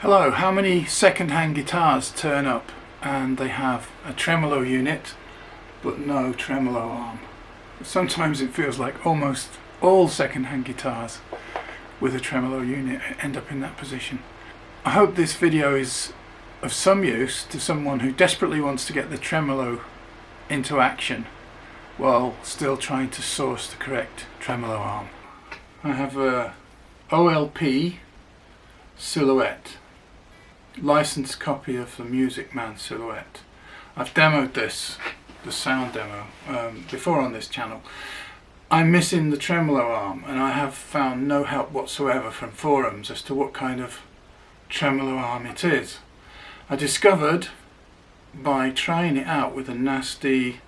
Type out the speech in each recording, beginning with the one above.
Hello, how many second-hand guitars turn up and they have a tremolo unit but no tremolo arm? Sometimes it feels like almost all second-hand guitars with a tremolo unit end up in that position. I hope this video is of some use to someone who desperately wants to get the tremolo into action while still trying to source the correct tremolo arm. I have a OLP Silhouette, licensed copy of the Music Man Silhouette. I've demoed this, the sound demo, before on this channel. I'm missing the tremolo arm and I have found no help whatsoever from forums as to what kind of tremolo arm it is. I discovered by trying it out with a nasty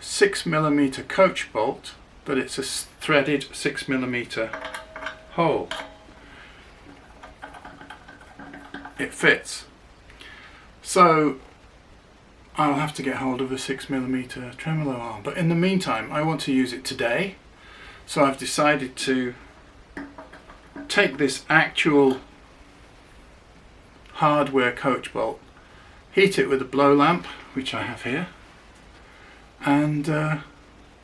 6mm coach bolt that it's a threaded 6mm hole. It fits. So I'll have to get hold of a 6mm tremolo arm, but in the meantime I want to use it today, so I've decided to take this actual hardware coach bolt, heat it with a blow lamp, which I have here, and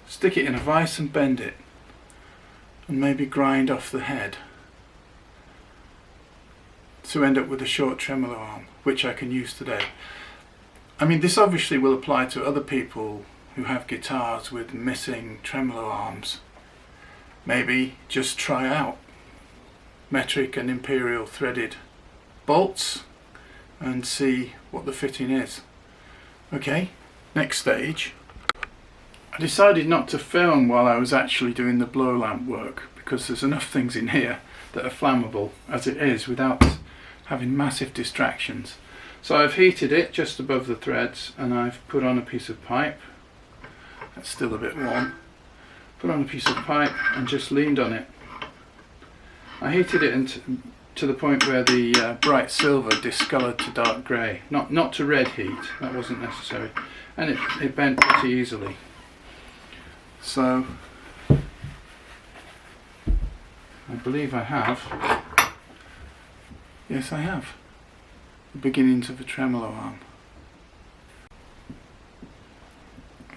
stick it in a vise and bend it and maybe grind off the head to end up with a short tremolo arm, which I can use today. I mean, this obviously will apply to other people who have guitars with missing tremolo arms. Maybe just try out metric and imperial threaded bolts and see what the fitting is. Okay, next stage. I decided not to film while I was actually doing the blow lamp work because there's enough things in here that are flammable as it is without having massive distractions. So I've heated it just above the threads and I've put on a piece of pipe. That's still a bit warm. Put on a piece of pipe and just leaned on it. I heated it to the point where the bright silver discoloured to dark grey. Not to red heat, that wasn't necessary. And it bent pretty easily. So I believe I have. Yes, I have. The beginnings of a tremolo arm.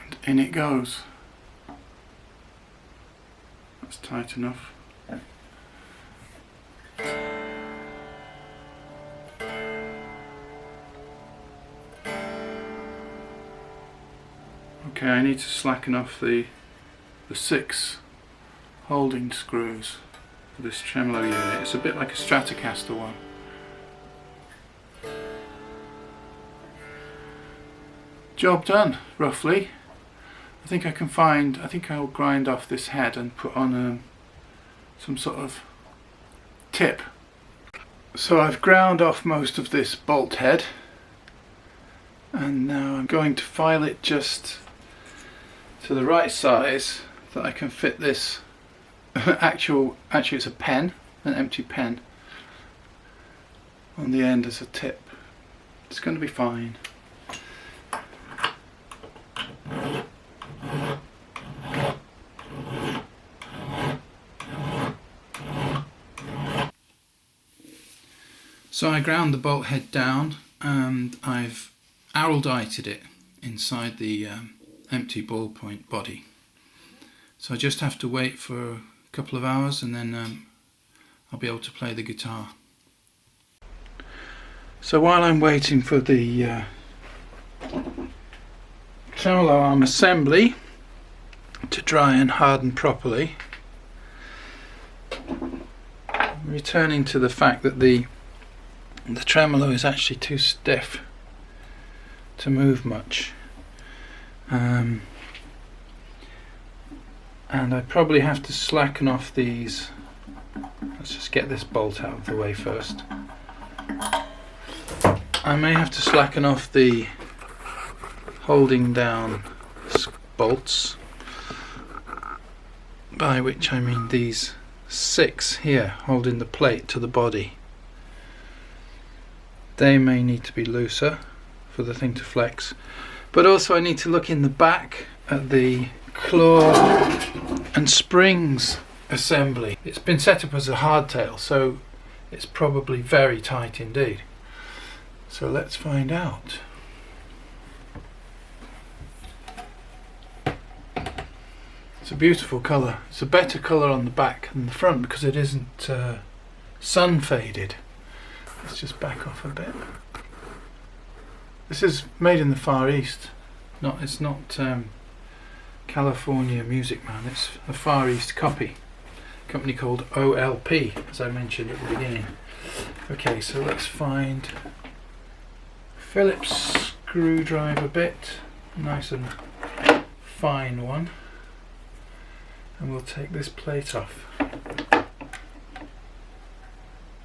And in it goes. That's tight enough. Okay, I need to slacken off the 6 holding screws for this tremolo unit. It's a bit like a Stratocaster one. Job done, roughly. I think I'll grind off this head and put on some sort of tip. So I've ground off most of this bolt head and now I'm going to file it just to the right size that I can fit this actually it's a pen, an empty pen on the end as a tip. It's going to be fine. So I ground the bolt head down and I've araldited it inside the empty ballpoint body. So I just have to wait for a couple of hours and then I'll be able to play the guitar. So while I'm waiting for the tremolo arm assembly to dry and harden properly, I'm returning to the fact that the tremolo is actually too stiff to move much, and I probably have to slacken off these. Let's just get this bolt out of the way first. I may have to slacken off the holding down bolts, by which I mean these 6 here holding the plate to the body. They may need to be looser for the thing to flex, but also I need to look in the back at the claw and springs assembly. It's been set up as a hardtail, so it's probably very tight indeed. So let's find out. It's a beautiful colour. It's a better colour on the back than the front because it isn't sun faded. Let's just back off a bit. This is made in the Far East. It's not California Music Man. It's a Far East copy. A company called OLP, as I mentioned at the beginning. Okay, so let's find Phillips screwdriver bit, nice and fine one. And we'll take this plate off.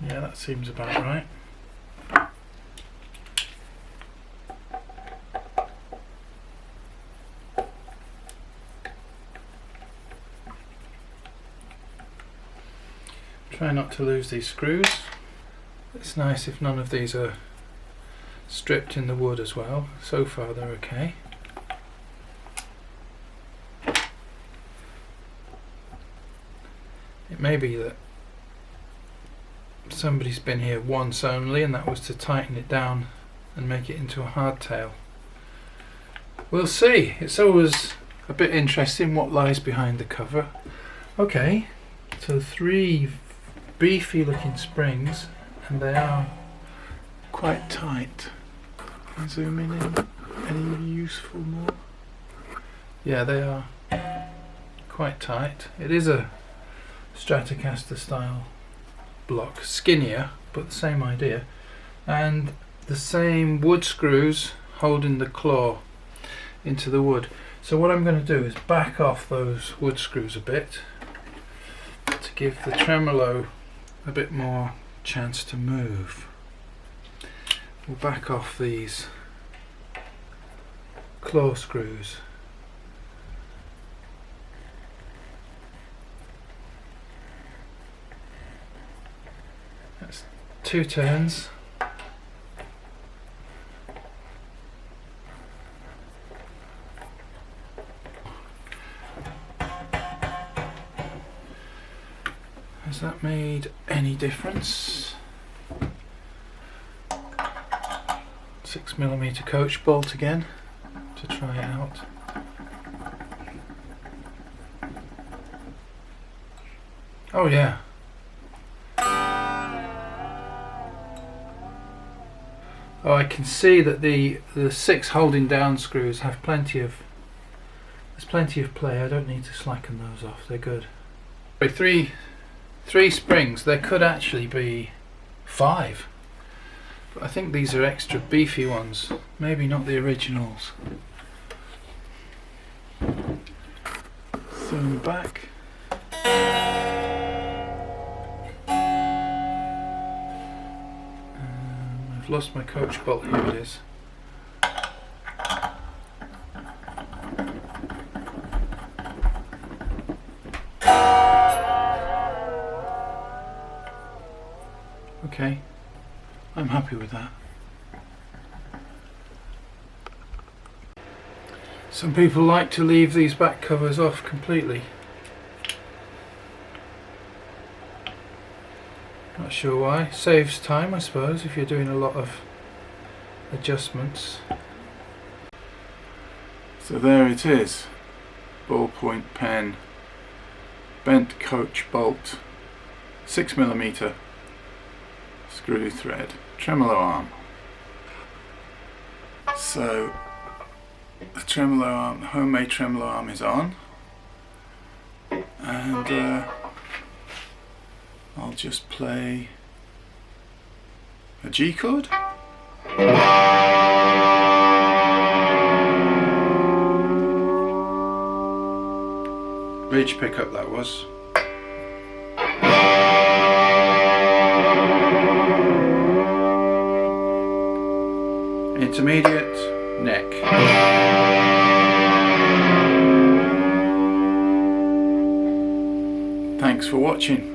Yeah, that seems about right. Try not to lose these screws. It's nice if none of these are stripped in the wood as well. So far they're okay. It may be that somebody's been here once only and that was to tighten it down and make it into a hardtail. We'll see. It's always a bit interesting what lies behind the cover. Okay, so 3 beefy looking springs, and they are quite tight. Can I zoom in any useful more? Yeah, they are quite tight. It is a Stratocaster style block, skinnier but the same idea, and the same wood screws holding the claw into the wood. So what I'm going to do is back off those wood screws a bit to give the tremolo a bit more chance to move. We'll back off these claw screws. That's 2 turns. Has that made any difference? 6mm coach bolt again to try it out. Oh yeah. Oh, I can see that the 6 holding down screws have there's plenty of play. I don't need to slacken those off. They're good. 3 springs. There could actually be 5, but I think these are extra beefy ones. Maybe not the originals. Zoom back. I've lost my coach bolt. Here it is. Okay, I'm happy with that. Some people like to leave these back covers off completely. Not sure why. Saves time, I suppose, if you're doing a lot of adjustments. So there it is. Ballpoint pen, bent coach bolt, 6mm screw thread, tremolo arm. So the tremolo arm, the homemade tremolo arm is on, and I'll just play a G chord. Ridge pickup that was. Intermediate, neck. Thanks for watching.